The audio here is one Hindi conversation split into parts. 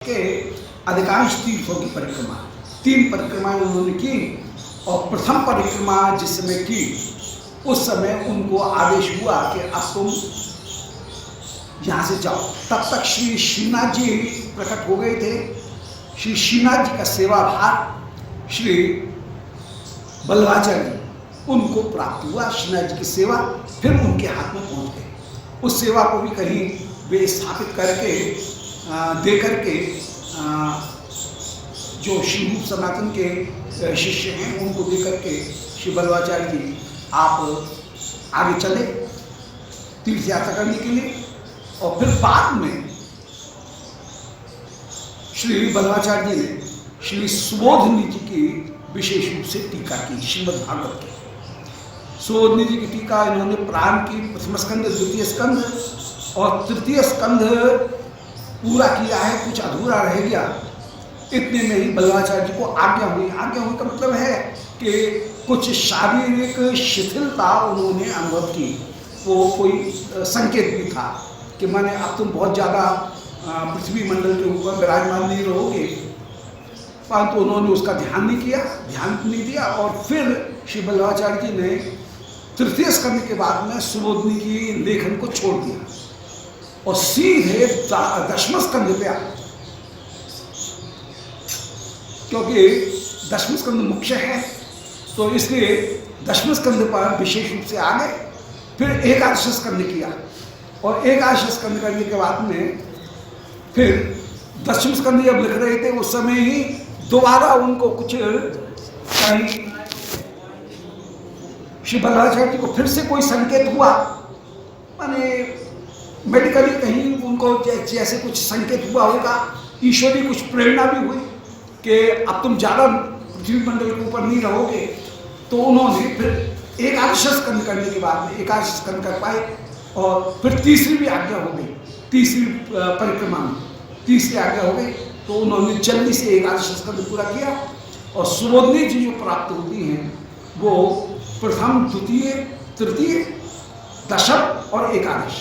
के अधिकांश तीर्थों की परिक्रमा 3 परिक्रमाएं उन्होंने की और प्रथम परिक्रमा जिस समय की उस समय उनको आदेश हुआ कि अब तुम यहाँ से जाओ। तब तक श्री श्रीनाथ जी प्रकट हो गए थे। श्री श्रीनाथ जी का सेवा भार श्री बल्लभाचार्य जी उनको प्राप्त हुआ। श्रीनाथ जी की सेवा फिर उनके हाथ में पहुँच गई। उस सेवा को भी कहीं वे स्थापित करके दे करके जो श्री रूप सनातन के शिष्य हैं उनको दे करके श्री बल्लभाचार्य जी आप आगे चले तीर्थ यात्रा करने के लिए। और फिर बाद में श्री बल्लभाचार्य जी ने श्री सुबोधनी जी की विशेष रूप से टीका की। श्रीमद् भागवत की सुबोधनी जी की टीका इन्होंने प्राण की प्रथम स्कंद, द्वितीय स्कंद और तृतीय स्कंद पूरा किया है, कुछ अधूरा रह गया। इतने में ही बल्लभाचार्य जी को आज्ञा हुई। आज्ञा हुई का मतलब है कि कुछ शारीरिक शिथिलता उन्होंने अनुभव की। वो कोई संकेत भी था कि माने अब तुम बहुत ज़्यादा पृथ्वी मंडल के ऊपर विराजमान नहीं रहोगे, परंतु उन्होंने उसका ध्यान नहीं किया, ध्यान नहीं दिया। और फिर श्री बल्लभाचार्य जी ने तृतीय स्कंद के बाद में सुबोधनी की लेखन को छोड़ दिया और सीधे दशम स्कंद पे आ, क्योंकि दशम स्कंद मुख्य है तो इसलिए दशम स्कंद पर विशेष रूप से आ गए। फिर एकादश स्कंद किया और एकादश स्कंद करने के बाद में फिर दशम स्कंद जब लिख रहे थे उस समय ही दोबारा उनको कुछ कहीं श्री बल्लभाचार्य जी को फिर से कोई संकेत हुआ, माने मेडिकली कहीं उनको जैसे कुछ संकेत हुआ होगा, ईश्वरी कुछ प्रेरणा भी हुई कि अब तुम ज़्यादा पृथ्वी मंडल के ऊपर नहीं रहोगे। तो उन्होंने फिर एकादश स्कंद करने के बाद में एकादश स्कंद कर पाए और फिर तीसरी भी आज्ञा हो गई। तीसरी परिक्रमा में तीसरी आज्ञा हो गई तो उन्होंने जल्दी से एकादश स्कंद पूरा किया। और सुबोधनी जी जो प्राप्त होती हैं वो प्रथम, द्वितीय, तृतीय, दशम और एकादश,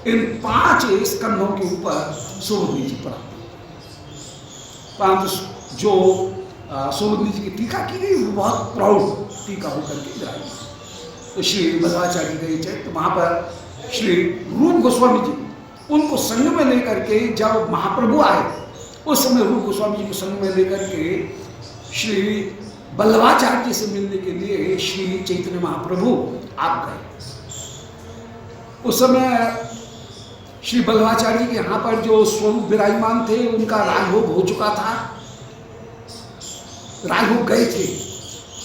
इन 5 स्कंधों के ऊपर सुबोधनी जी प्राप्त। परंतु जो सुबोधनी जी की टीका की गई वो बहुत प्राउड टीका होकर के विराजमान। तो श्री बल्लभाचार्य गए चैत, तो वहाँ पर श्री रूप गोस्वामी जी उनको संग में लेकर के जब महाप्रभु आए उस समय रूप गोस्वामी जी को संग में लेकर के श्री बल्लभाचार्य जी से मिलने के लिए श्री चैतन्य महाप्रभु आप गए। उस समय श्री बल्लभाचार्य जी के यहाँ पर जो स्वरूप विराजमान थे उनका राजभोग हो चुका था, राजभोग गए थे,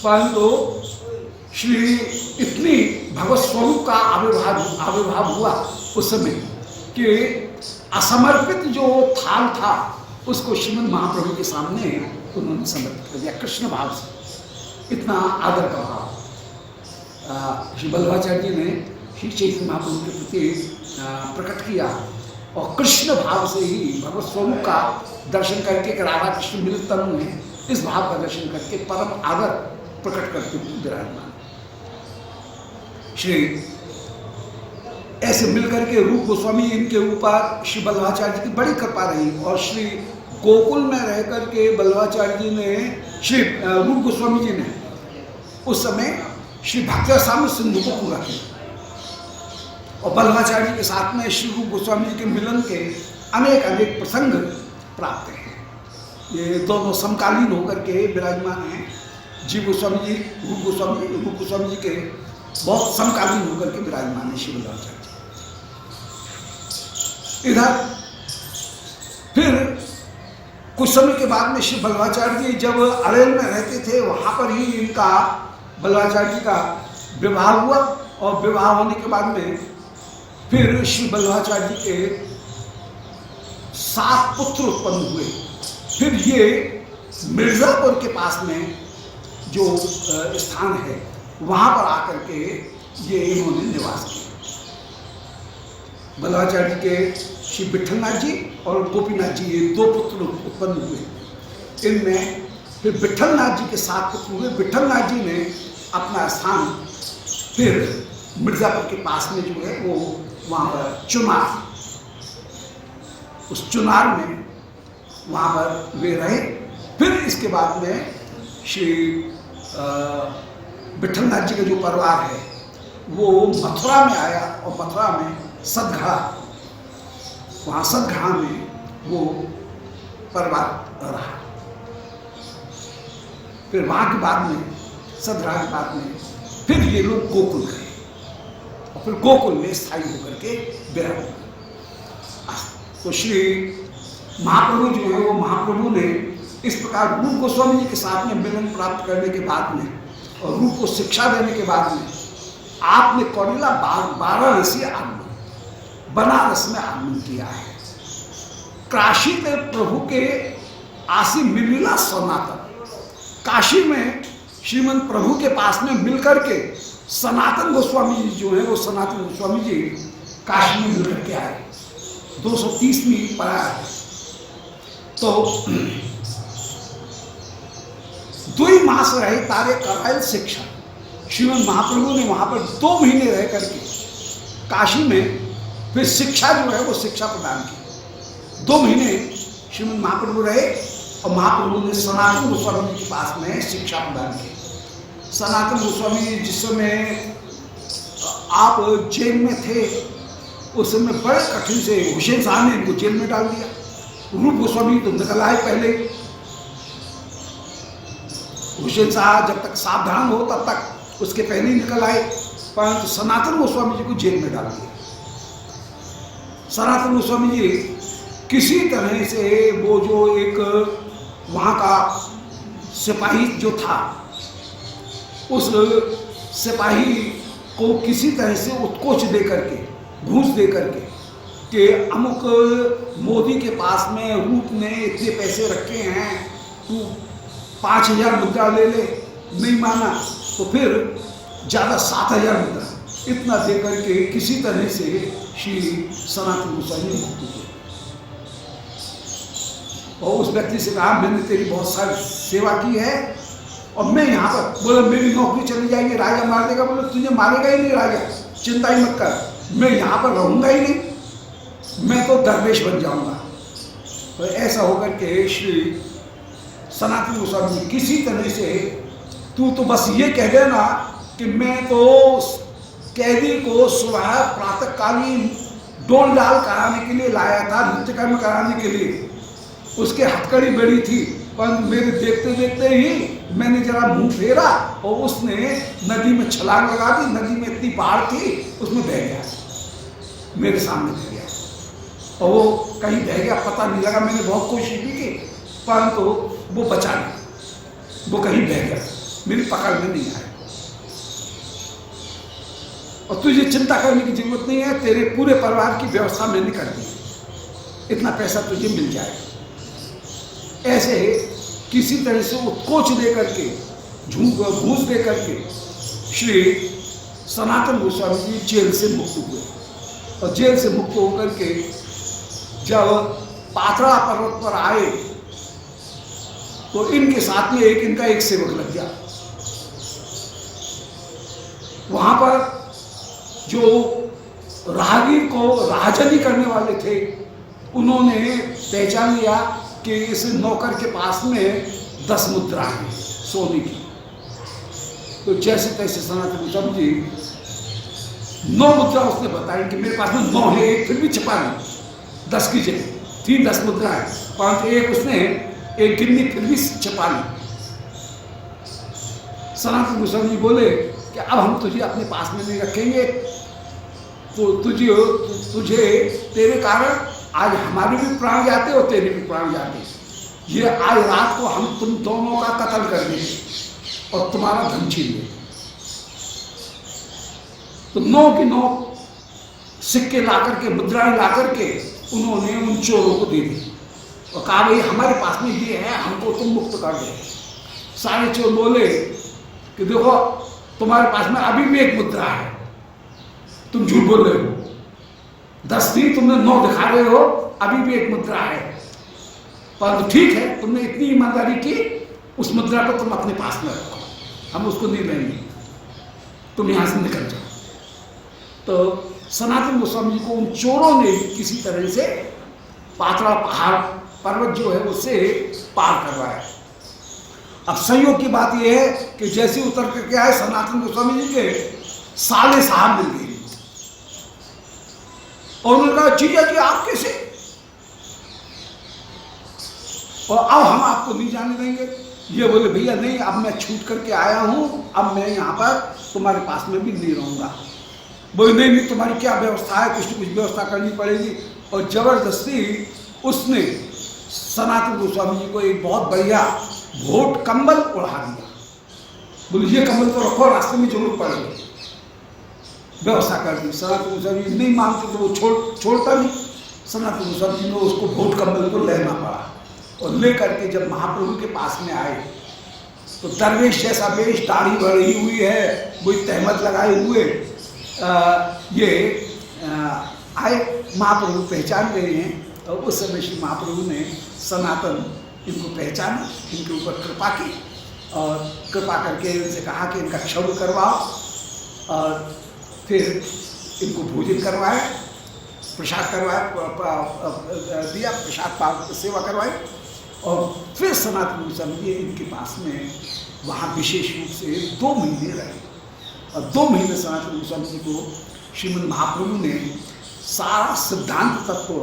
परंतु श्री इतनी भगवत स्वरूप का आविर्भाव हुआ उस समय कि असमर्पित जो थाल था उसको श्रीमद् महाप्रभु के सामने उन्होंने समर्पित कर दिया कृष्ण भाव से। इतना आदर का भाव श्री बल्लभाचार्य जी ने श्री चैतन्य महाप्रभु के प्रति प्रकट किया और कृष्ण भाव से ही भगवत स्वरूप का दर्शन करके राधा कृष्ण मिलित तनु में इस भाव का दर्शन करके परम आदर प्रकट करते हुए विराजमान। श्री ऐसे मिलकर के रूप गोस्वामी इनके ऊपर श्री बल्लभाचार्य जी की बड़ी कृपा रही और श्री गोकुल में रह करके बल्लभाचार्य जी ने श्री रूप गोस्वामी जी ने उस समय श्री भक्तिरसाम्य सिंधु को पूरा किया और बल्लभाचार्य जी के साथ में श्री रूप गोस्वामी जी के मिलन के अनेक अनेक प्रसंग प्राप्त हैं। ये दोनों समकालीन होकर के विराजमान हैं। जीव गोस्वामी जी रूप गोस्वामी जी के बहुत समकालीन होकर के विराजमान है श्री बल्लभाचार्य जी। इधर फिर कुछ समय के बाद में श्री बल्लभाचार्य जी जब अरेल में रहते थे वहाँ पर ही इनका बल्लभाचार्य जी का विवाह हुआ और विवाह होने के बाद में फिर श्री बल्लभाचार्य जी के 7 पुत्र उत्पन्न हुए। फिर ये मिर्जापुर के पास में जो स्थान है वहाँ पर आकर के ये इन्होंने निवास किया। बल्लभाचार्य जी के श्री विठलनाथ जी और गोपीनाथ जी ये 2 पुत्र उत्पन्न हुए। इनमें फिर विठलनाथ जी के 7 पुत्र हुए। विठलनाथ जी ने अपना स्थान फिर मिर्जापुर के पास में जो है वो वहाँ पर चुनार, उस चुनार में वहाँ पर वे रहे। फिर इसके बाद में श्री विठलनाथ जी का जो परिवार है वो मथुरा में आया और मथुरा में सदघड़ा, वहाँ सदघड़ा में वो परिवार रहा। फिर वहाँ के बाद में सदघड़ा के बाद में फिर ये लोग गोकुल गए और फिर गोकुल में स्थायी होकर के विराम हुए। तो श्री महाप्रभु जो है वो महाप्रभु ने इस प्रकार रूप गोस्वामी जी के साथ में मिलन प्राप्त करने के बाद में और रूप को शिक्षा देने के बाद में आपने कौड़िला वाराणसी आगमन, बनारस में आगमन किया है। काशी में प्रभु के आसी मिलिला सनातन, काशी में श्रीमंत प्रभु के पास में मिलकर के सनातन गोस्वामी जी जो है वो सनातन गोस्वामी जी काशी में मिलकर के आए। 230वीं पारा है। तो 2 मास रहे तारे करायल शिक्षा। श्रीमंत महाप्रभु ने वहां पर 2 महीने रह करके काशी में फिर शिक्षा जो है वो शिक्षा प्रदान की। 2 महीने श्रीमंत महाप्रभु रहे और महाप्रभु ने सनातन गोस्वामी जी के पास में शिक्षा प्रदान की। सनातन गोस्वामी जी जिस समय आप जेल में थे उस समय बड़े कठिन से हुसैन शाह ने इनको जेल में डाल दिया। रूप गोस्वामी तो निकल आए पहले, हुसैन शाह जब तक सावधान हो तब तक उसके पहले ही निकल आए, परंतु सनातन गोस्वामी जी को जेल में डाल दिया। सनातन गोस्वामी जी किसी तरह से वो जो एक वहाँ का सिपाही जो था उस सिपाही को किसी तरह से उत्कोच दे करके, घूस दे करके कि अमुक मोदी के पास में रूप ने इतने पैसे रखे हैं, तू 5000 मुद्रा ले ले। नहीं माना तो फिर ज़्यादा 7000 मुद्रा, इतना दे करके किसी तरह से श्री सनातन गोस्वामी मुक्त हुए। और उस व्यक्ति से कहा मैंने तेरी बहुत सारी सेवा की है और मैं यहाँ पर, बोला मेरी नौकरी चली जाएगी, राजा मार देगा। बोले तुझे मारेगा ही नहीं राजा, चिंता ही मत कर, मैं यहाँ पर रहूँगा ही नहीं, मैं तो दरवेश बन जाऊँगा। तो ऐसा होकर के श्री सनातन गोस्वामी किसी तरह से, तू तो बस ये कह देना कि मैं तो कैदी को सुबह प्रातःकालीन डोल डाल कराने के लिए लाया था, नृत्य कर्म कराने के लिए, उसके हथकड़ी बड़ी थी, पर मेरे देखते देखते ही मैंने जरा मुंह फेरा और उसने नदी में छलांग लगा दी। नदी में इतनी बाढ़ थी उसमें बह गया, मेरे सामने बह गया और वो कहीं बह गया पता नहीं लगा। मैंने बहुत कोशिश भी की परंतु वो बचा नहीं, वो कहीं बह गया, मेरी पकड़ में नहीं आया। और तुझे चिंता करने की जरूरत नहीं है, तेरे पूरे परिवार की व्यवस्था मैंने कर दी, इतना पैसा तुझे मिल जाएगा। ऐसे किसी तरह से उत्कोच दे करके, घूस दे करके श्री सनातन गोस्वामी जी जेल से मुक्त हुए। और जेल से मुक्त होकर के जब पाथरा पर्वत पर आए तो इनके साथ में इनका एक सेवक लग गया। वहां पर जो राहगीर को राहजनी करने वाले थे उन्होंने पहचान लिया कि इस नौकर के पास में 10 मुद्रा है सोने की। तो जैसे तैसे सनातन गोस्वामी जी 9 मुद्रा उसने बताई कि मेरे पास में 9 है, एक फिर भी छपा नहीं, 10 की जगह थी 10 मुद्रा है, परंतु एक उसने एक गिन्नी फिर भी छपा ली। सनातन गोस्वामी जी बोले कि अब हम तुझे अपने पास में नहीं रखेंगे, तो तुझे तेरे कारण आज हमारे भी प्राण जाते और तेरे भी प्राण जाते। ये आज रात को हम तुम दोनों का कत्ल कर देंगे और तुम्हारा धन छीन लेंगे। तो 9 की 9 सिक्के ला करके, मुद्राएं ला करके उन्होंने उन चोरों को दे दी और कहा भाई हमारे पास में ये है, हमको तुम मुक्त कर दो। सारे चोर बोले कि देखो तुम्हारे पास में अभी भी एक मुद्रा है, तुम झूठ बोल रहे हो, 10 थी तुमने 9 दिखा रहे हो, अभी भी एक मुद्रा है। परंतु ठीक है, तुमने इतनी ईमानदारी की, उस मुद्रा को तुम अपने पास में रखो, हम उसको नहीं लेंगे, तुम यहां से निकल जाओ। तो सनातन गोस्वामी जी को उन चोरों ने किसी तरह से पाथरा पहाड़ पर्वत जो है उससे पार करवाया। अब संयोग की बात यह है कि जैसे उतर करके आए सनातन गोस्वामी जी के साले साहब मिल गए और उन्होंने कहा जीजा जी आप कैसे, और अब हम आपको नहीं जाने देंगे। ये बोले भैया नहीं, अब मैं छूट करके आया हूं, अब मैं यहाँ पर तुम्हारे पास में भी नहीं रहूंगा। बोले नहीं नहीं तुम्हारी क्या व्यवस्था है, कुछ न कुछ व्यवस्था करनी पड़ेगी। और जबरदस्ती उसने सनातन गोस्वामी जी को एक बहुत बढ़िया भोट कंबल ओढ़ा दिया। बोले ये कंबल तो रखो, रास्ते में जरूरत पड़ेगी। व्यवस्था कर दी। सनातन गोस्वामी जी नहीं मानते तो वो छोड़ता नहीं। सनातन गोस्वामी जी ने उसको भोट कंबल को लेना पड़ा और ले करके जब महाप्रभु के पास में आए तो दरवेश जैसा वेश, दाढ़ी बढ़ी हुई है, वही तहमत लगाए हुए आए। महाप्रभु पहचान गए हैं और उस समय श्री महाप्रभु ने सनातन इनको पहचाना, इनके ऊपर कृपा की और कृपा करके इनसे कहा कि इनका क्षौर करवाओ और फिर इनको भोजन करवाए, प्रसाद करवाया, दिया प्रसाद सेवा करवाई। और फिर सनातन गोस्वामी जी इनके पास में वहाँ विशेष रूप से 2 महीने रहे और 2 महीने सनातन गोस्वामी जी को श्रीमद् महाप्रभु ने सारा सिद्धांत तत्व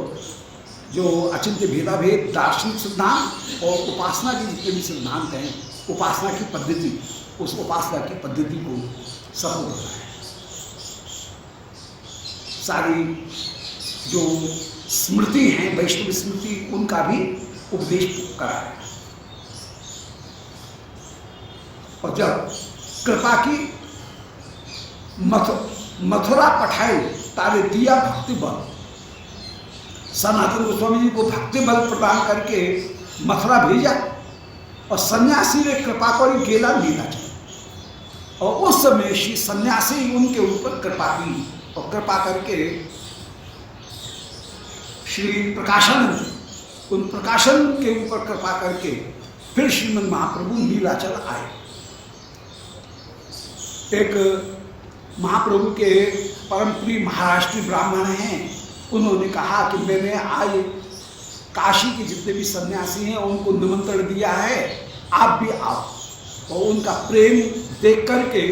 जो अचिंत्य भेदाभेद, दार्शनिक सिद्धांत और उपासना के जितने भी सिद्धांत हैं, उपासना की पद्धति, उस उपासना की पद्धति को सब बताया। सारी जो स्मृति हैं, वैष्णव स्मृति, उनका भी उपदेश कराया। और जब कृपा की मथुरा पठाए तारे दिया भक्ति बल, सनातन गोस्वामी जी को भक्ति बल प्रदान करके मथुरा भेजा और सन्यासी ने कृपा कर गेला लीला चाहिए। और उस समय श्री सन्यासी उनके ऊपर कृपा की और कृपा करके श्री प्रकाशानंद उन प्रकाशन के ऊपर कृपा करके फिर श्रीमद् महाप्रभु नीलाचल आए। एक महाप्रभु के परम प्रिय महाराष्ट्रीय ब्राह्मण हैं, उन्होंने कहा कि मैंने आज काशी के जितने भी सन्यासी हैं उनको निमंत्रण दिया है, आप भी आओ। और उनका प्रेम देख करके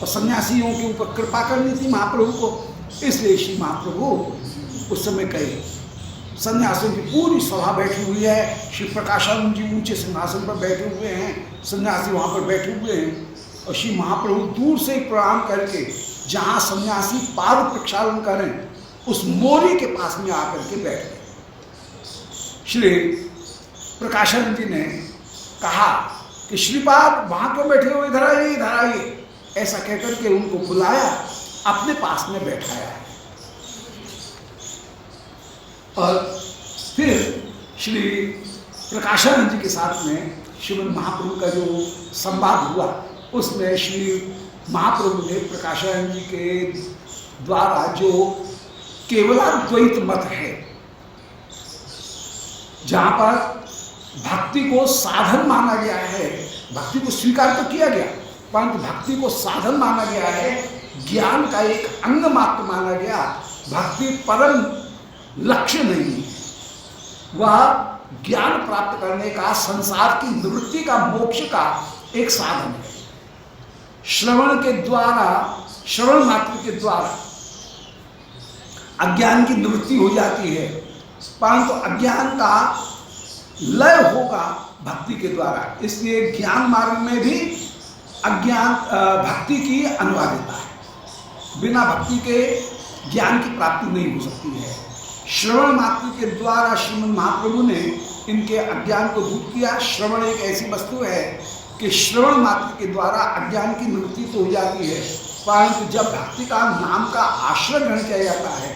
और सन्यासियों के ऊपर कृपा करनी थी महाप्रभु को, इसलिए श्री महाप्रभु उस समय कहे। सन्यासियों की पूरी सभा बैठी हुई है, श्री प्रकाशानंद जी ऊंचे सिंहासन पर बैठे हुए हैं, सन्यासी वहाँ पर बैठे हुए हैं और श्री महाप्रभु दूर से प्रणाम करके जहाँ सन्यासी पाद प्रक्षालन करें उस मोरी के पास में आकर के बैठ गए। श्री प्रकाशानंद जी ने कहा कि श्रीपाद वहाँ क्यों बैठे हो, इधर आइए इधर आइए, ऐसा कहकर के उनको बुलाया, अपने पास में बैठाया और फिर श्री प्रकाशानंद जी के साथ में श्रीमद् महाप्रभु का जो संवाद हुआ उसमें श्री महाप्रभु ने प्रकाशानंद जी के द्वारा जो केवलाद्वैत मत है, जहाँ पर भक्ति को साधन माना गया है, भक्ति को स्वीकार तो किया गया परंतु भक्ति को साधन माना गया है, ज्ञान का एक अंग मात्र माना गया, भक्ति परम लक्ष्य नहीं, वह ज्ञान प्राप्त करने का, संसार की निवृत्ति का, मोक्ष का एक साधन है। श्रवण के द्वारा, श्रवण मात्र के द्वारा अज्ञान की निवृत्ति हो जाती है, परंतु अज्ञान का लय होगा भक्ति के द्वारा। इसलिए ज्ञान मार्ग में भी अज्ञान भक्ति की अनिवार्यता है, बिना भक्ति के ज्ञान की प्राप्ति नहीं हो सकती है। श्रवण मात्र के द्वारा श्रीमद् महाप्रभु ने इनके अज्ञान को दूर किया। श्रवण एक ऐसी वस्तु है कि श्रवण मात्र के द्वारा अज्ञान की निवृत्ति तो हो जाती है, परंतु जब भक्ति का नाम का आश्रय ग्रहण किया जाता है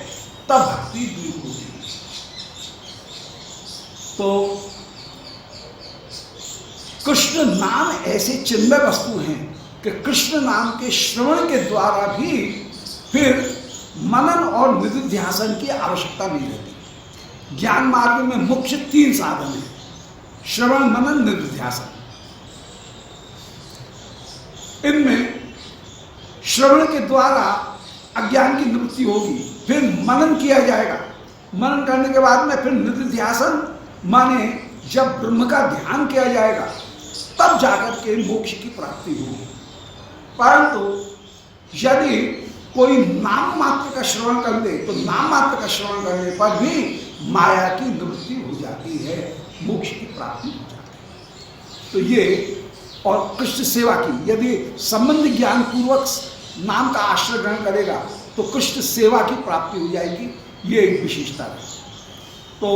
तब भक्ति दूर होती है। तो कृष्ण नाम ऐसे चिन्मय वस्तु हैं कि कृष्ण नाम के श्रवण के द्वारा भी फिर मनन और निधिध्यासन की आवश्यकता नहीं रहती। ज्ञान मार्ग में मुख्य 3 साधन हैं, श्रवण, मनन, निधिध्यासन। इनमें श्रवण के द्वारा अज्ञान की निवृत्ति होगी, फिर मनन किया जाएगा, मनन करने के बाद में फिर निधिध्यासन माने जब ब्रह्म का ध्यान किया जाएगा तब जाकर के मोक्ष की प्राप्ति होगी। परंतु यदि कोई नाम मात्र का श्रवण कर ले तो नाम मात्र का श्रवण करने पर भी माया की निवृत्ति हो जाती है, मोक्ष की प्राप्ति हो जाती है। तो ये और कृष्ण सेवा की, यदि संबंध ज्ञान पूर्वक नाम का आश्रय ग्रहण करेगा तो कृष्ण सेवा की प्राप्ति हो जाएगी, ये एक विशेषता है। तो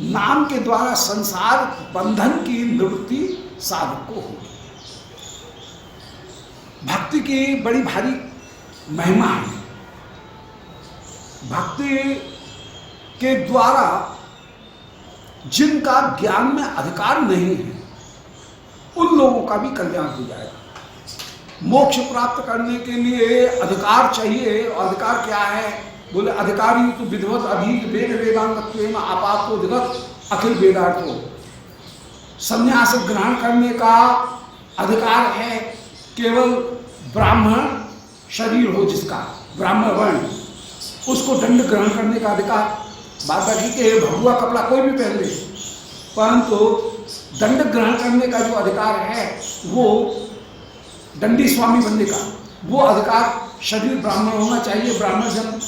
नाम के द्वारा संसार बंधन की निवृत्ति साधक को होगी। भक्ति की बड़ी भारी महिमा है। भक्ति के द्वारा जिनका ज्ञान में अधिकार नहीं है उन लोगों का भी कल्याण हो जाएगा। मोक्ष प्राप्त करने के लिए अधिकार चाहिए, और अधिकार क्या है? बोले अधिकारी तो विधिवत अधीत वेद वेदांगत्वेन आपातो जगत अखिल वेदार्थो। संन्यास ग्रहण करने का अधिकार है केवल ब्राह्मण शरीर हो जिसका, ब्राह्मण वर्ण, उसको दंड ग्रहण करने का अधिकार। बात बाकी के भगवा कपड़ा कोई भी पहन ले, परंतु दंड ग्रहण करने का जो अधिकार है वो दंडी स्वामी बनने का, वो अधिकार शरीर ब्राह्मण होना चाहिए, ब्राह्मण जन्म।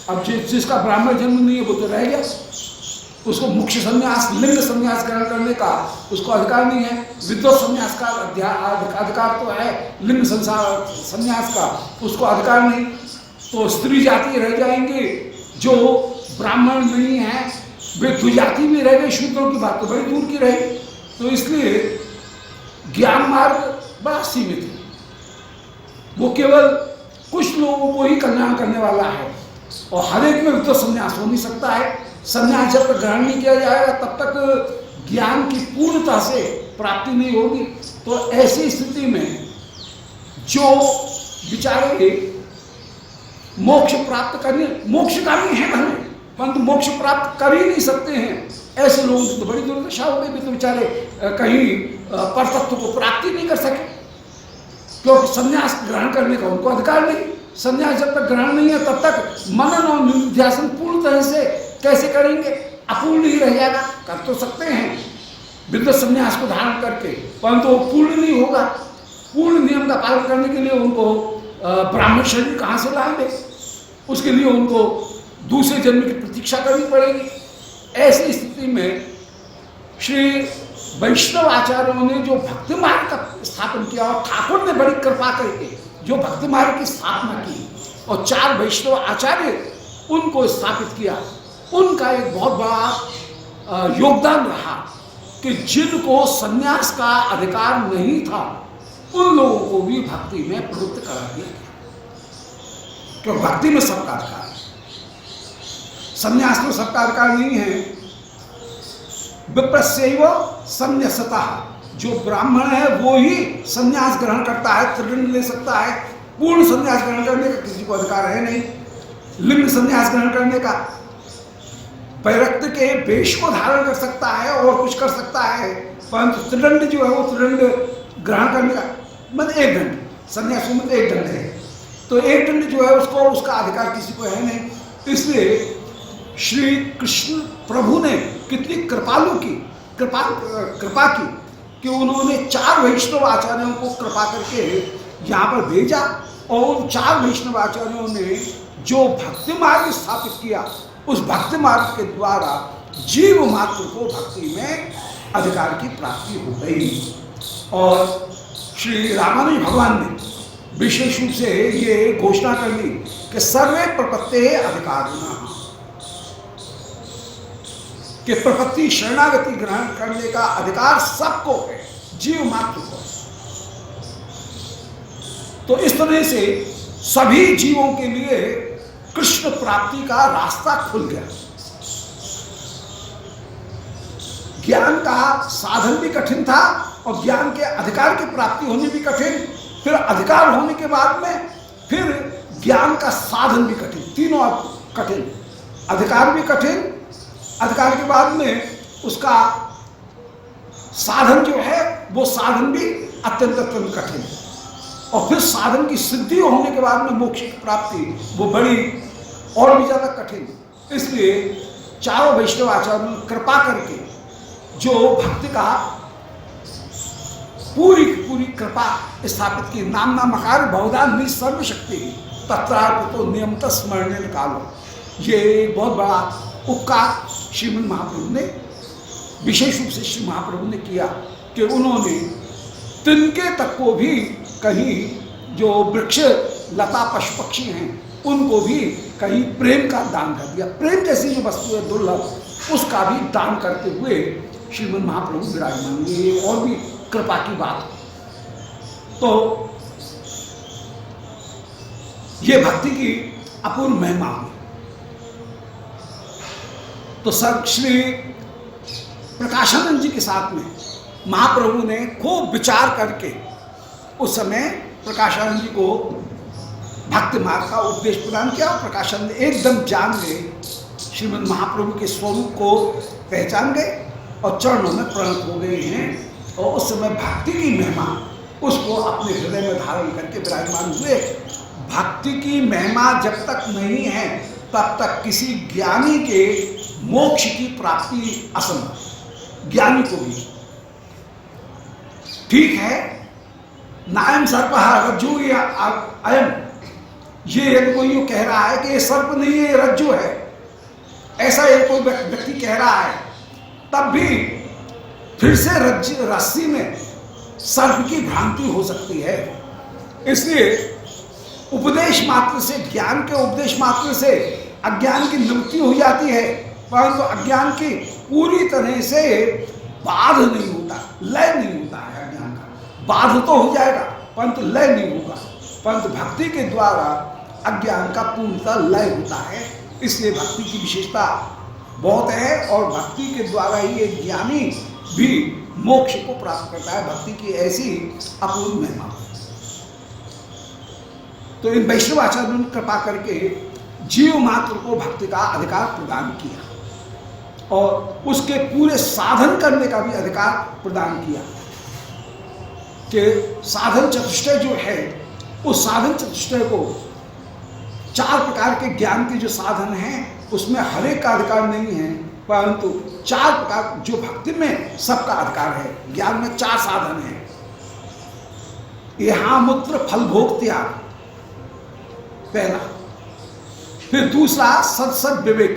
अब जिसका ब्राह्मण जन्म नहीं है वो तो रह गया, उसको मुख्य संन्यास लिंग संन्यास ग्रहण करने का उसको अधिकार नहीं है। विद्वत संन्यास का अधिकार तो है, लिंग संन्यास का उसको अधिकार नहीं। तो स्त्री जाति रह जाएंगे, जो ब्राह्मण नहीं है वे द्विजाति में रह गए, शूद्रों की बात तो बड़ी दूर की रही। तो इसलिए ज्ञान मार्ग बड़ा सीमित है, वो केवल कुछ लोगों को ही कल्याण करने वाला है, और हर एक में विद्वत संन्यास हो नहीं सकता है। संन्यास जब तक ग्रहण नहीं किया जाएगा तब तक ज्ञान की पूर्णता से प्राप्ति नहीं होगी। तो ऐसी स्थिति में जो बेचारे मोक्ष प्राप्त करने, मोक्ष का भी है भले, परंतु मोक्ष प्राप्त कर ही नहीं सकते हैं, ऐसे लोगों की तो बड़ी दुर्दशा हो गई। तो बेचारे कहीं परतत्व को प्राप्ति नहीं कर सके, क्योंकि संन्यास ग्रहण करने का उनको अधिकार नहीं। संन्यास जब तक ग्रहण नहीं है तब तक मनन और निध्यासन पूर्ण तरह से कैसे करेंगे? अपूर्ण ही रह जाएगा। कर तो सकते हैं विद्वत संन्यास को धारण करके, परंतु वो पूर्ण नहीं होगा। पूर्ण नियम का पालन करने के लिए उनको ब्राह्मण शरीर कहाँ से लाएंगे? उसके लिए उनको दूसरे जन्म की प्रतीक्षा करनी पड़ेगी। ऐसी स्थिति में श्री वैष्णव आचार्यों ने जो भक्ति मार्ग का स्थापन किया, और ठाकुर ने बड़ी कृपा करके जो भक्ति मार्ग की स्थापना की और 4 वैष्णव आचार्य उनको स्थापित किया, उनका एक बहुत बड़ा योगदान रहा कि जिनको संन्यास का अधिकार नहीं था उन लोगों को भी भक्ति में प्रवृत्त करा दिया गया, क्योंकि भक्ति में सबका अधिकार है, संन्यास में सबका अधिकार नहीं है। विप्रस्यैव संन्यसतः, जो ब्राह्मण है वो ही संन्यास ग्रहण करता है, त्रिदंड ले सकता है। पूर्ण संन्यास ग्रहण करने का किसी को अधिकार है नहीं। लिंग संन्यास ग्रहण करने का, पैरक्त के वेश को धारण कर सकता है और कुछ कर सकता है, परंतु त्रिदंड जो है वो त्रिदंड ग्रहण करने का मतलब 1 दंड, संन्यास में 1 दंड है, तो 1 दंड जो है उसको उसका अधिकार किसी को है नहीं। इसलिए श्री कृष्ण प्रभु ने कितनी कृपालु की कृपा की कि उन्होंने 4 वैष्णव आचार्यों को कृपा करके यहाँ पर भेजा, और उन 4 वैष्णव आचार्यों ने जो भक्ति मार्ग स्थापित किया, उस भक्ति मार्ग के द्वारा जीव मात्र को भक्ति में अधिकार की प्राप्ति हो गई। और श्री रामानुज भगवान ने विशेष रूप से ये घोषणा कर दी कि सर्वे प्रपत्ते अधिकारिणः, कि प्रपत्ति शरणागति ग्रहण करने का अधिकार सबको है, जीव मात्र को। तो इस तरह से सभी जीवों के लिए कृष्ण प्राप्ति का रास्ता खुल गया। ज्ञान का साधन भी कठिन था और ज्ञान के अधिकार की प्राप्ति होनी भी कठिन, फिर अधिकार होने के बाद में फिर ज्ञान का साधन भी कठिन, तीनों कठिन। अधिकार भी कठिन, अधिकार के बाद में उसका साधन जो है वो साधन भी अत्यंत अत्यंत कठिन, और फिर साधन की सिद्धि होने के बाद में मोक्ष की प्राप्ति वो बड़ी और भी ज्यादा कठिन। इसलिए 4 वैष्णव आचार्यों ने कृपा करके जो भक्ति का पूरी पूरी कृपा स्थापित की। नाम नामकार बहुधा सर्वशक्ति तत्रार्पितो नियमत स्मरण कालो। ये बहुत बड़ा उपकार श्रीमद् महाप्रभु ने, विशेष रूप से श्री महाप्रभु ने किया कि उन्होंने तिनके तक को भी कहीं जो वृक्ष लता पशु पक्षी हैं उनको भी कहीं प्रेम का दान कर दिया। प्रेम जैसी जो वस्तु है दुर्लभ, उसका भी दान करते हुए श्रीमद् महाप्रभु विराजमान। ये और भी कृपा की बात। तो ये भक्ति की अपूर्व महिमा हुई। तो सब श्री प्रकाशानंद जी के साथ में महाप्रभु ने खूब विचार करके उस समय प्रकाशानंद जी को भक्ति मार्ग का उपदेश प्रदान किया। प्रकाशानंद एकदम जान गए, श्रीमद् महाप्रभु के स्वरूप को पहचान गए और चरणों में प्रणत हो गए हैं। और उस समय भक्ति की महिमा उसको अपने हृदय में धारण करके विराजमान हुए। भक्ति की महिमा जब तक नहीं है तब तक किसी ज्ञानी के मोक्ष की प्राप्ति असंभव। ज्ञानी को भी ठीक है, नायम सर्प रज्जु या अयम, ये यदि कोई यूँ कह रहा है कि ये सर्प नहीं है ये रज्जु है, ऐसा ये कोई व्यक्ति कह रहा है, तब भी फिर से रस्सी में सर्प की भ्रांति हो सकती है। इसलिए उपदेश मात्र से, ज्ञान के उपदेश मात्र से अज्ञान की निवृत्ति हो जाती है, परंतु अज्ञान की पूरी तरह से बाध नहीं होता, लय नहीं होता है। अज्ञान का बाध तो हो जाएगा परंतु लय नहीं होगा। परंतु भक्ति के द्वारा अज्ञान का पूर्णतः लय होता है। इसलिए भक्ति की विशेषता बहुत है और भक्ति के द्वारा ही एक ज्ञानी भी मोक्ष को प्राप्त करता है। भक्ति की ऐसी अपूर्व महिमा। तो इन वैष्णवाचार्यों ने कृपा करके जीव मात्र को भक्ति का अधिकार प्रदान किया और उसके पूरे साधन करने का भी अधिकार प्रदान किया कि साधन चतुष्टय जो है उस साधन चतुष्टय को, 4 प्रकार के ज्ञान के जो साधन हैं उसमें हर एक का अधिकार नहीं है, परंतु 4 प्रकार जो भक्ति में सबका अधिकार है। ज्ञान में 4 साधन हैं। यहां मूत्र फल भोग त्याग पहला, फिर दूसरा सत विवेक,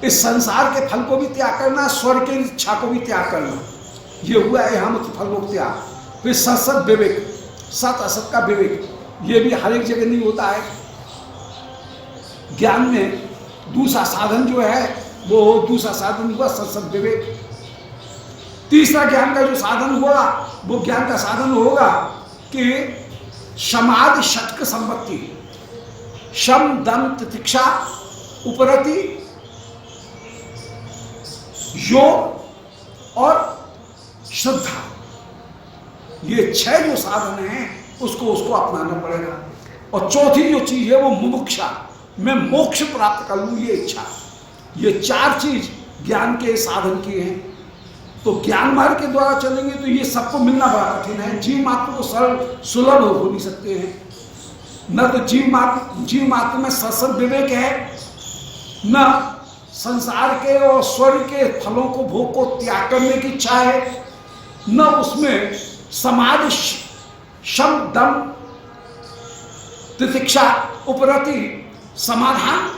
इस संसार के फल को भी त्याग करना, स्वर्ग की इच्छा को भी त्याग करना, ये हुआ है यहाँ मूत्र फल भोग त्याग। फिर सत विवेक, सत असत का विवेक, ये भी हर एक जगह नहीं होता है। ज्ञान में दूसरा साधन जो है वो दूसरा साधन हुआ सत विवेक। तीसरा ज्ञान का जो साधन हुआ वो ज्ञान का साधन होगा कि समाधि षटक संपत्ति, शम दम तितिक्षा उपरति योग और श्रद्धा, ये 6 जो साधन हैं उसको अपनाना पड़ेगा। और चौथी जो चीज है वो मुमुक्षा, मैं मोक्ष प्राप्त कर लूं ये इच्छा। ये 4 चीज ज्ञान के साधन की हैं। तो ज्ञान मार्ग के द्वारा चलेंगे तो ये सबको मिलना बड़ा कठिन है। जीव मात्र को सरल सुलभ हो नहीं सकते हैं। न तो जीव मात्र में सत्संग विवेक है, न संसार के और स्वर्ग के फलों को भोग को त्याग करने की इच्छा है, न उसमें समाधि शम दम तितिक्षा उपरति समाधान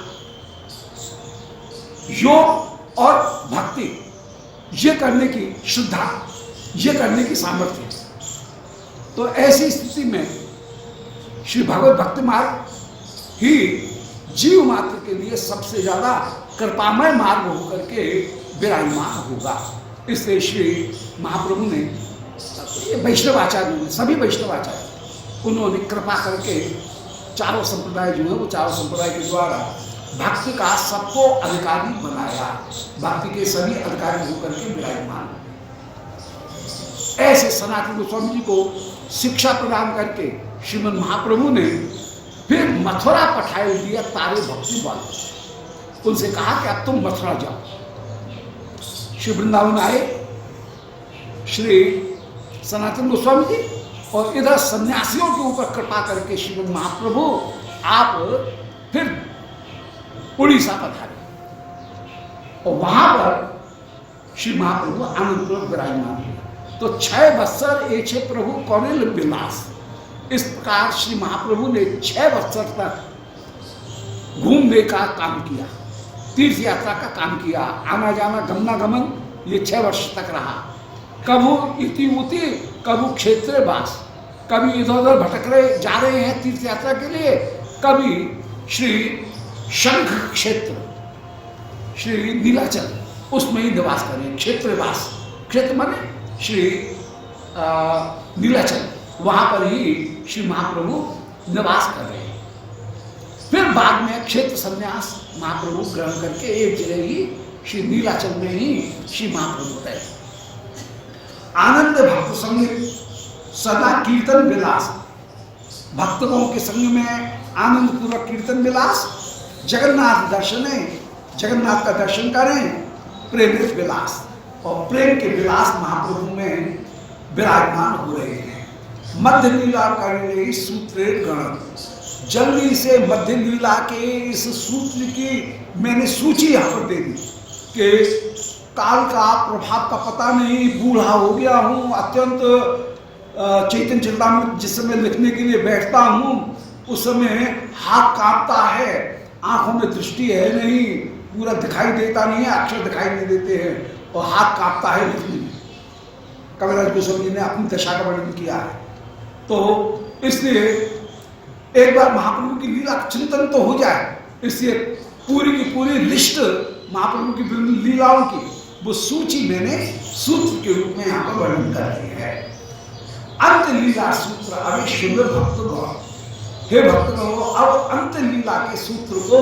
योग और भक्ति, ये करने की श्रद्धा, ये करने की सामर्थ्य। तो ऐसी स्थिति में श्री भगवत भक्ति मार्ग ही जीव मात्र के लिए सबसे ज्यादा कृपामय मार्ग होकर के विराजमान होगा। इसलिए श्री महाप्रभु ने, वैष्णवाचार्य ने, सभी वैष्णवाचार्य, उन्होंने कृपा करके चारों संप्रदाय जो है वो चारों संप्रदाय के द्वारा भक्ति का सबको अधिकारी बनाया। भक्ति के सभी अधिकारी होकर के विराजमान। ऐसे सनातन गोस्वामी जी को शिक्षा प्रदान करके श्रीमद् महाप्रभु ने फिर मथुरा पठाए दिया तारे भक्ति वाले। उनसे कहा कि अब तुम मथुरा जाओ। श्री वृंदावन आए श्री सनातन गोस्वामी जी और इधर सन्यासियों के ऊपर कृपा करके श्रीमद् महाप्रभु आप फिर उड़ीसा पधारे और वहां पर श्री महाप्रभु आनंद पूर्वक विराजमान हुए। तो 6 वत्सर एछे प्रभु कौरिल विलास, इस प्रकार श्री महाप्रभु ने 6 वत्सर तक घूमने का काम किया, तीर्थ यात्रा का काम किया, आना जाना गमना गमन ये 6 वर्ष तक रहा। कभू इति उति, कभू क्षेत्र वास, कभी इधर उधर भटक रहे जा रहे हैं तीर्थ यात्रा के लिए, कभी श्री शंख क्षेत्र श्री नीलाचल उसमें ही निवास करें, क्षेत्रवास, क्षेत्र माने श्री नीलाचल, वहां पर ही श्री महाप्रभु निवास कर रहे हैं। फिर बाद में क्षेत्र संन्यास महाप्रभु ग्रहण करके एक जगह ही श्री नीलाचल में ही श्री महाप्रभु रहे। आनंद भक्त संग सदा कीर्तन विलास, भक्तों के संग में आनंद पूर्वक कीर्तन विलास, जगन्नाथ दर्शन, जगन्नाथ का दर्शन करें, प्रेम विलास, और प्रेम के विलास महाप्रभु में विराजमान हो रहे हैं। मध्य लीला करने सूत्र गण, जल्दी से मध्य लीला के इस सूत्र की मैंने सूची यहाँ पर दे दी कि काल का प्रभाव का पता नहीं, बूढ़ा हो गया हूँ, अत्यंत चैतन्य चरितामृत जिस समय लिखने के लिए बैठता हूँ उस समय हाथ कांपता है, आंखों में दृष्टि है नहीं, पूरा दिखाई देता नहीं है, अक्षर दिखाई नहीं देते हैं और हाथ कांपता है लिखने में। कविराज गोस्वामी जी ने अपनी दशा का वर्णन किया है। तो इसलिए एक बार महाप्रभु की लीला चिंतन तो हो जाए, इसलिए पूरी की पूरी लिस्ट महाप्रभु की विभिन्न लीलाओं की वो सूची मैंने सूत्र के रूप में यहाँ पर वर्णन कर दी है। अंत लीला सूत्र अभी सुंदर भक्तगण, हे भक्तगणों, अब अंत लीला के सूत्र को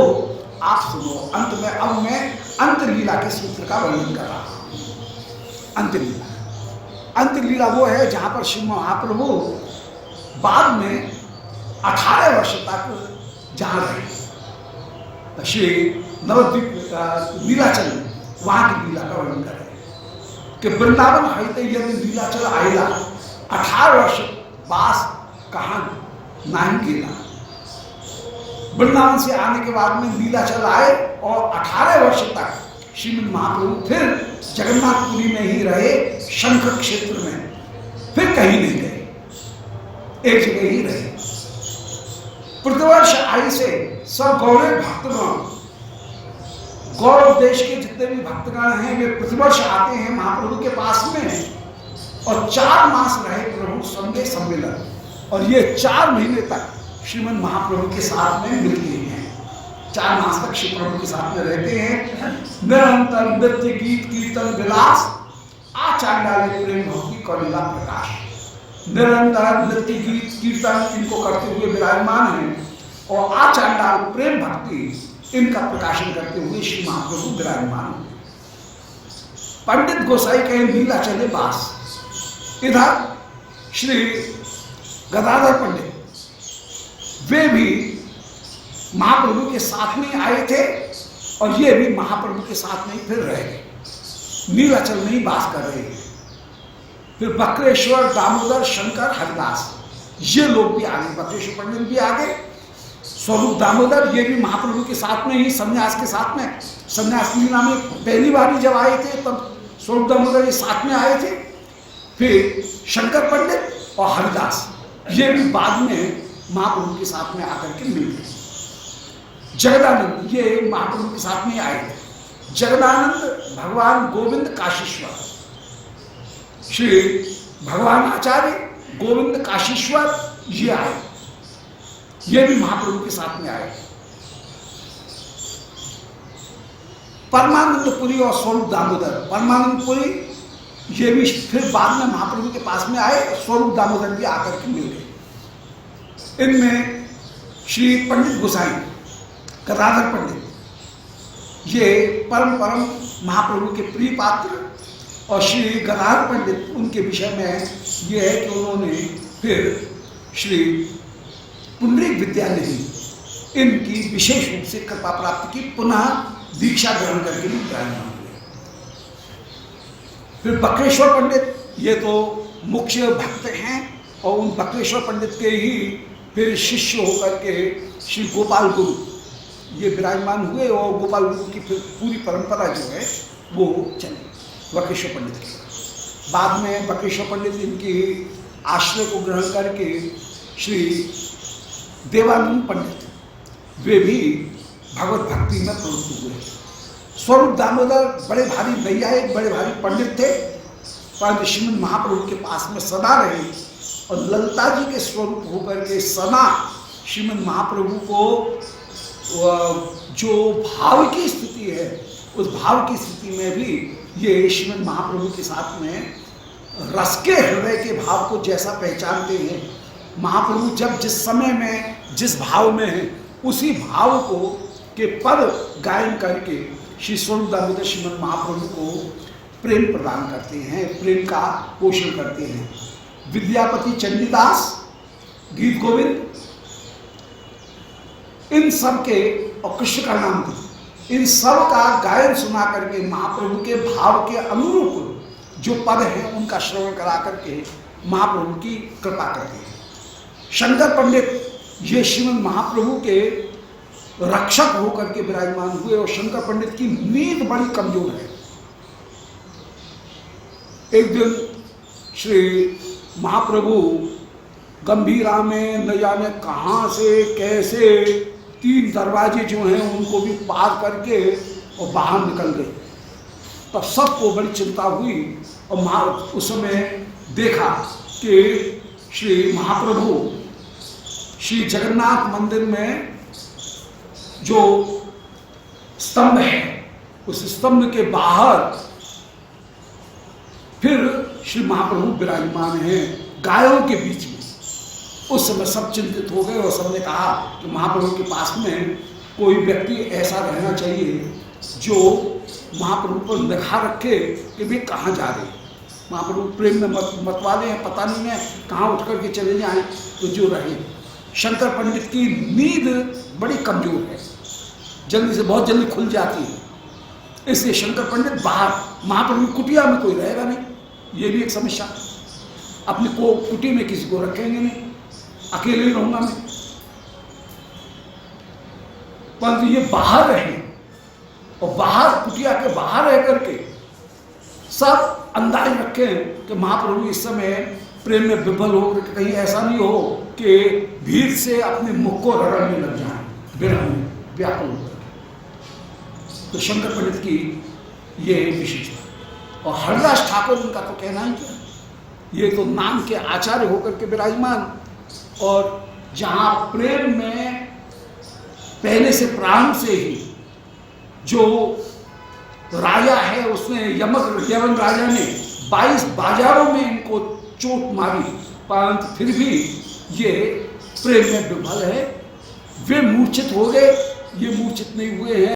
आप सुनो। अंत में अब मैं अंत लीला के सूत्र का वर्णन कर रहा हूं। अंत लीला, अंत लीला वो है जहां पर श्री महाप्रभु बाद में 18 वर्ष तक जहां रहे, श्री नवद्वीप नीलाचल वहां की लीला का वर्णन कर रहे हैं कि वृंदावन हईते यदि नीलाचल आएगा, 18 वर्ष बास कहाँ नहीं गेला। वृंदावन से आने के बाद में नीलाचल आए और 18 वर्ष तक श्रीमद महाप्रभु फिर जगन्नाथपुरी में ही रहे, शंख क्षेत्र में, फिर कहीं नहीं गए, एक जगह ही रहे। प्रतिवर्ष आई से सब गौरव भक्तगण, गौरव देश के जितने भी भक्तगण हैं वे प्रतिवर्ष आते हैं महाप्रभु के पास में और 4 मास रहे प्रभु संगे सम्मिलन, और ये 4 महीने तक श्रीमद महाप्रभु के साथ में मिलते हैं। 4 मास तक श्री प्रभु के साथ में रहते हैं। निरंतर नृत्य गीत कीर्तन विलास, आचार्य प्रेम भक्ति कौलीला प्रकाश, निरंतर नृत्य गीत कीर्तन इनको करते हुए विराजमान हैं और आचार्य प्रेम भक्ति इनका प्रकाशन करते हुए श्री महाप्रभु विराजमान हुए। पंडित गोसाई के लीला चले बास, इधर श्री गदाधर पंडित वे भी महाप्रभु के साथ में आए थे और ये भी महाप्रभु के साथ में फिर रहे, नीलाचल में ही वास कर रहे हैं। फिर बक्रेश्वर, दामोदर, शंकर, हरिदास ये लोग भी आगे, बक्रेश्वर पंडित भी आगे, स्वरूप दामोदर ये भी महाप्रभु के साथ में ही संन्यास के साथ में, संन्यास लीला में पहली बार जब आए थे तब स्वरूप दामोदर ये साथ में आए थे। फिर शंकर पंडित और हरिदास ये भी बाद में महाप्रभु के साथ में आकर के मिल गए। जगदानंद ये महाप्रभु के साथ में आए थे। जगदानंद भगवान गोविंद काशीश्वर, श्री भगवान आचार्य गोविंद काशीश्वर ये आए, ये भी महाप्रभु के साथ में आए। परमानंदपुरी और स्वरूप दामोदर, परमानंदपुरी ये भी फिर बाद में महाप्रभु के पास में आए, स्वरूप दामोदर भी आकर के मिल गए। इनमें श्री पंडित गोसाई गदाधर पंडित ये परम महाप्रभु के प्रिय पात्र, और श्री गदाधर पंडित उनके विषय में ये है कि उन्होंने फिर श्री पुंडरीक विद्यानिधि इनकी विशेष रूप से कृपा प्राप्त की, पुनः दीक्षा ग्रहण करके भी विराजमान हुए। फिर बक्रेश्वर पंडित ये तो मुख्य भक्त हैं और उन बक्रेश्वर पंडित के ही फिर शिष्य होकर के श्री गोपाल गुरु ये विराजमान हुए और गोपाल गुरु की फिर पूरी परंपरा जो है वो चली। वकेश्वर पंडित के। बाद में वकेश्वर पंडित इनकी आश्रय को ग्रहण करके श्री देवानंद पंडित वे भी भगवत भक्ति में प्रवृत्त हुए। स्वरूप दामोदर बड़े भारी वैयायिक, बड़े भारी पंडित थे, परंतु श्रीमद् महाप्रभु के पास में सदा रहे और ललिता जी के स्वरूप होकर के सदा श्रीमद् महाप्रभु को जो भाव की स्थिति है, उस भाव की स्थिति में भी ये श्रीमद् महाप्रभु के साथ में रस के हृदय के भाव को जैसा पहचानते हैं, महाप्रभु जब जिस समय में जिस भाव में है उसी भाव को के पद गायन करके श्री स्वरूप दामोदर श्रीमद् महाप्रभु को प्रेम प्रदान करते हैं, प्रेम का पोषण करते हैं। विद्यापति, चंडीदास, गीत गोविंद, इन सब के और कृष्ण का नाम, इन सब का गायन सुना करके महाप्रभु के भाव के अनुरूप जो पद हैं उनका श्रवण करा करके महाप्रभु की कृपा करते हैं। शंकर पंडित ये श्रीमद् महाप्रभु के रक्षक होकर के विराजमान हुए और शंकर पंडित की नींद बड़ी कमजोर है। एक दिन श्री महाप्रभु गंभीरा में न जाने कहाँ से कैसे 3 दरवाजे जो हैं उनको भी पार करके और बाहर निकल गए। तब सबको बड़ी चिंता हुई और उस समय देखा कि श्री महाप्रभु श्री जगन्नाथ मंदिर में जो स्तंभ है उस स्तंभ के बाहर फिर श्री महाप्रभु विराजमान हैं गायों के बीच में। उस समय सब चिंतित हो गए और सबने कहा कि महाप्रभु के पास में कोई व्यक्ति ऐसा रहना चाहिए जो महाप्रभु पर निगाह रखे कि वे कहाँ जा रहे हैं। महाप्रभु प्रेम में मत वाले हैं, पता नहीं है कहाँ उठ करके चले जाएं, तो जो रहे। शंकर पंडित की नींद बड़ी कमजोर है, जल्दी से बहुत जल्दी खुल जाती है, इसलिए शंकर पंडित बाहर, महाप्रभु कुटिया में कोई रहेगा नहीं, ये भी एक समस्या। अपने को कुटी में किसी को रखेंगे नहीं, अकेले ही रहूंगा मैं। परंतु ये बाहर रहे और बाहर कुटिया के बाहर रह करके सब अंदाज रखें कि महाप्रभु इस समय प्रेम में विफल हो, कहीं ऐसा नहीं हो कि भीड़ से अपने मुख को रगड़ने लग जाए, विरह में व्याकुल होकर। तो शंकर पंडित की ये विशेषता। और हरिदास ठाकुर उनका तो कहना ही क्या, ये तो नाम के आचार्य होकर के विराजमान, और जहाँ प्रेम में पहले से प्रारंभ से ही जो राजा है उसने यवन राजा ने 22 बाजारों में इनको चोट मारी, परंतु फिर भी ये प्रेम में विफल है। वे मूर्छित हो गए, ये मूर्छित नहीं हुए हैं।